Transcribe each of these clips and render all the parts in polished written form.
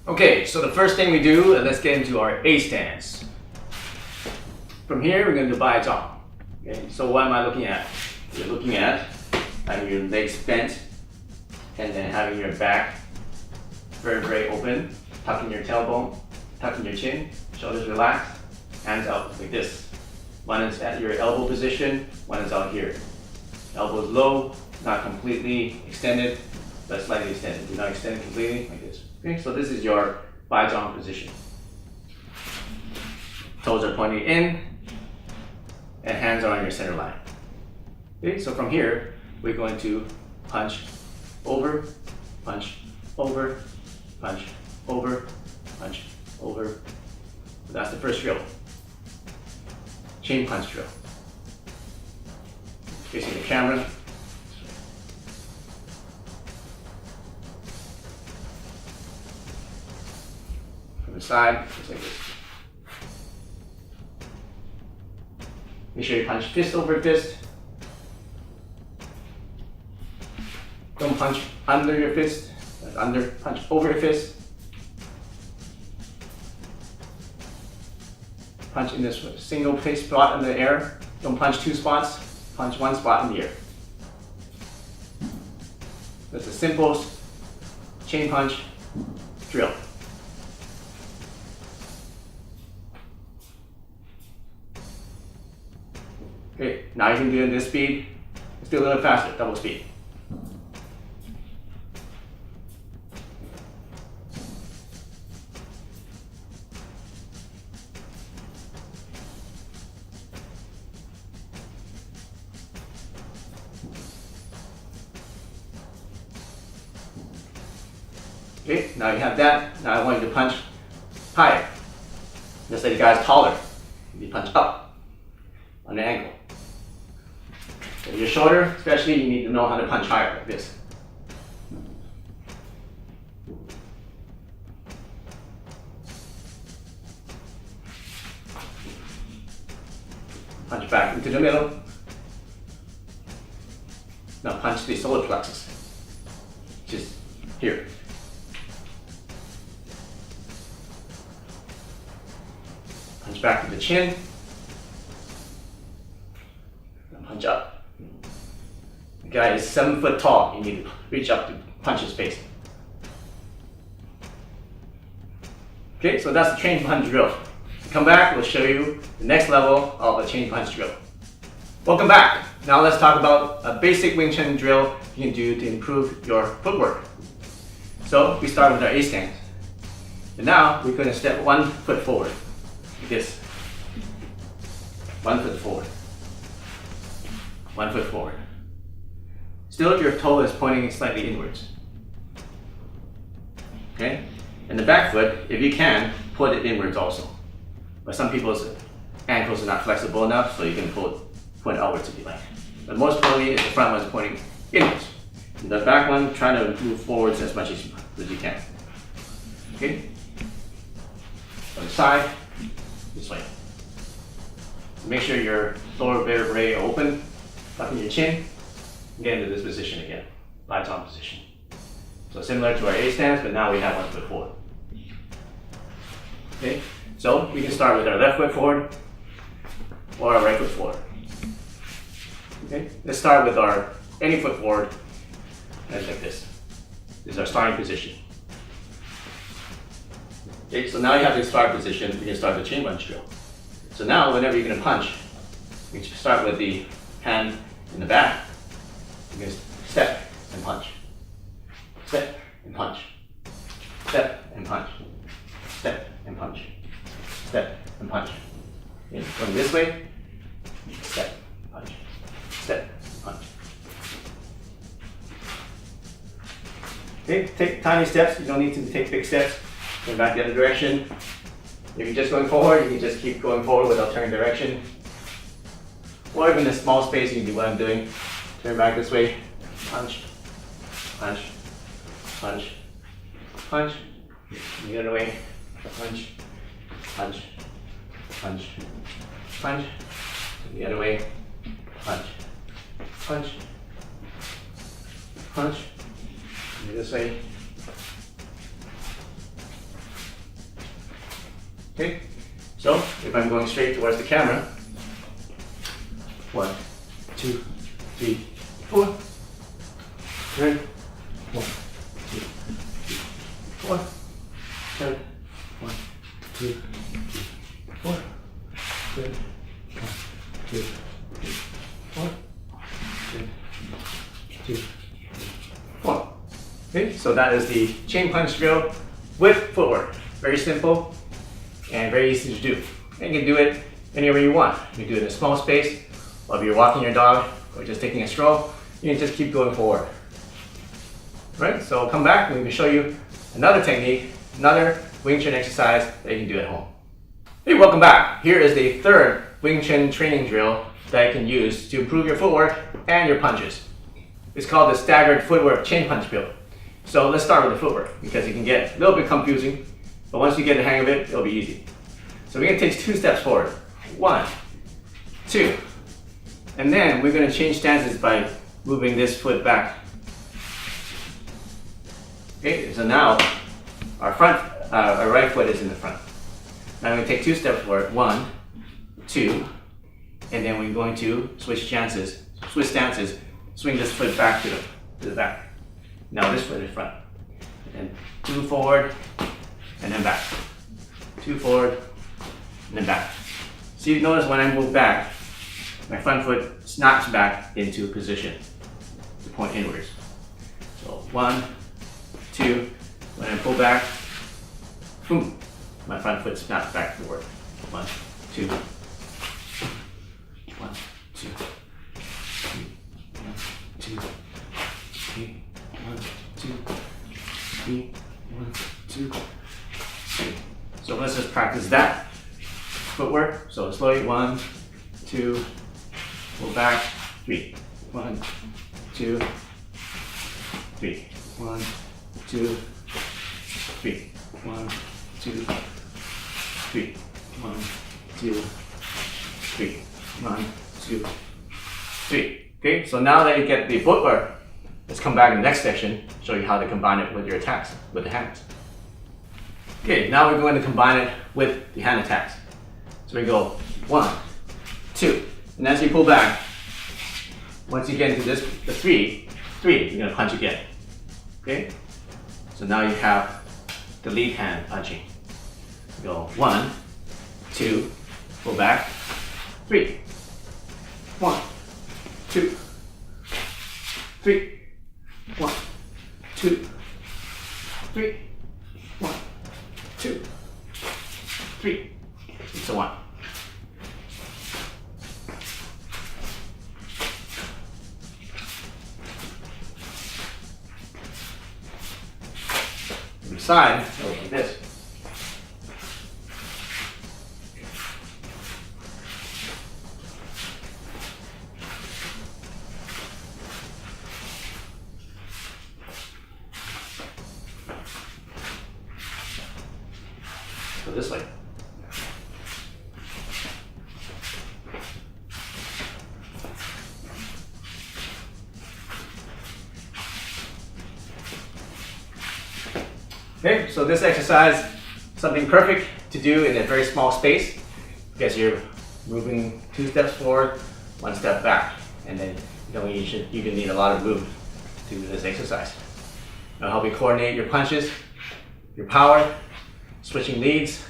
Okay, so the first thing we do, let's get into our A stance. From here, we're going to do bai zhang. Okay, so what am I looking at? You're looking at having your legs bent and then having your back vertebrae open, tucking your tailbone, tucking your chin, shoulders relaxed, hands out like this. One is at your elbow position, one is out here. Elbows low, not completely extended, but slightly extended. Do not extend completely like this. Okay, so this is your bai zhang position. Toes are pointing in, and hands are on your center line. Okay, so from here, we're going to punch over, punch over, punch over, punch over. That's the first drill. Chain punch drill. Facing the camera. From the side, just like this. Make sure you punch fist over fist. Don't punch under your fist. Punch over your fist. Punch in this single place spot in the air. Don't punch two spots. Punch one spot in the air. That's the simplest chain punch drill. Okay, now you can do it at this speed. Let's do a little faster, double speed. Okay, now you have that. Now I want you to punch higher. Let's say the guy's taller. You punch up on the ankle. If you're shorter, especially, you need to know how to punch higher like this. Punch back into the middle. Now punch the solar plexus. Just here. Punch back to the chin. And punch up. The guy is 7 foot tall. You need to reach up to punch his face. Okay, so that's the chain punch drill. Come back, we'll show you the next level of a chain punch drill. Welcome back. Now let's talk about a basic Wing Chun drill you can do to improve your footwork. So we start with our A stance. And now we're going to step 1 foot forward. Like this. 1 foot forward. 1 foot forward. Still, your toe is pointing slightly inwards. Okay? And the back foot, if you can, put it inwards also. But some people's ankles are not flexible enough, so you can point outwards if you like. But most importantly, is the front one's pointing inwards. And the back one, try to move forwards as much as you can. Okay? On the side, this way. Make sure your lower vertebrae are open, tucking your chin. Get into this position again, bai zhang position. So similar to our A stance, but now we have 1 foot forward. Okay, so we can start with our left foot forward or our right foot forward. Okay, let's start with our any foot forward, and like this. This is our starting position. Okay, so now you have the start position. We can start the chain punch drill. So now, whenever you're going to punch, you start with the hand in the back. You can step and punch. Step and punch. Step and punch. Step and punch. Step and punch. Okay, going this way. Step, punch. Step, punch. Okay, take tiny steps. You don't need to take big steps. Going back the other direction. If you're just going forward, you can just keep going forward without turning direction. Or even in a small space, you can do what I'm doing. Turn back this way. Punch, punch, punch, punch. The other way. Punch, punch, punch, punch. The other way. Punch, punch, punch. This way. Okay, so if I'm going straight towards the camera, 1, 2, 3, 4. Turn. 1, 2, 3, 4. Turn. 1, 2, 3, 4. Turn. 1, 2, 3, 4. Turn. 2, 3, 4. Okay, so that is the chain punch drill with footwork. Very simple and very easy to do. And you can do it anywhere you want. You can do it in a small space, or if you're walking your dog or just taking a stroll, you can just keep going forward. Right? So I'll come back and we can show you another technique, another Wing Chun exercise that you can do at home. Hey, welcome back. Here is the third Wing Chun training drill that you can use to improve your footwork and your punches. It's called the staggered footwork chain punch drill. So let's start with the footwork because it can get a little bit confusing, but once you get the hang of it, it'll be easy. So we're going to take 2 steps forward. 1, 2, and then we're going to change stances by moving this foot back. Okay, so now our right foot is in the front. Now we're going to take 2 steps forward. 1, 2, and then we're going to switch stances, swing this foot back to the back. Now this foot is front. And 2 forward, and then back. 2 forward, and then back. So you notice when I move back, my front foot snaps back into position to point inwards. So 1, 2, when I pull back, boom, my front foot snaps back forward. 1, 2, 1, 2, 3, 1, 2, 3, 1, 2, 3, 1, 2, 3. So let's just practice that footwork. So slowly, 1, 2, pull back, 3, 1, 2, 3, 1, 2, 3, 1, 2, 3, 1, 2, 3, 1, 2, 3. Okay, so now that you get the footwork, let's come back in the next section, show you how to combine it with your attacks, with the hands. Okay, now we're going to combine it with the hand attacks. So we go 1, 2, and as you pull back, once you get into this, the 3, you're going to punch again. Okay? So now you have the lead hand punching. Go 1, 2, pull back, 3, 1, 2, 3, 1, 2, 3, 1, 2, 3, and so on. From the side, go like this. So this way. Okay, so this exercise is something perfect to do in a very small space because you're moving 2 steps forward, 1 step back, and then you can need a lot of movement to do this exercise. It'll help you coordinate your punches, your power, switching leads,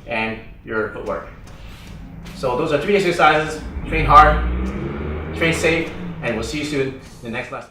and your footwork. So those are 3 exercises. Train hard, train safe, and we'll see you soon in the next lesson.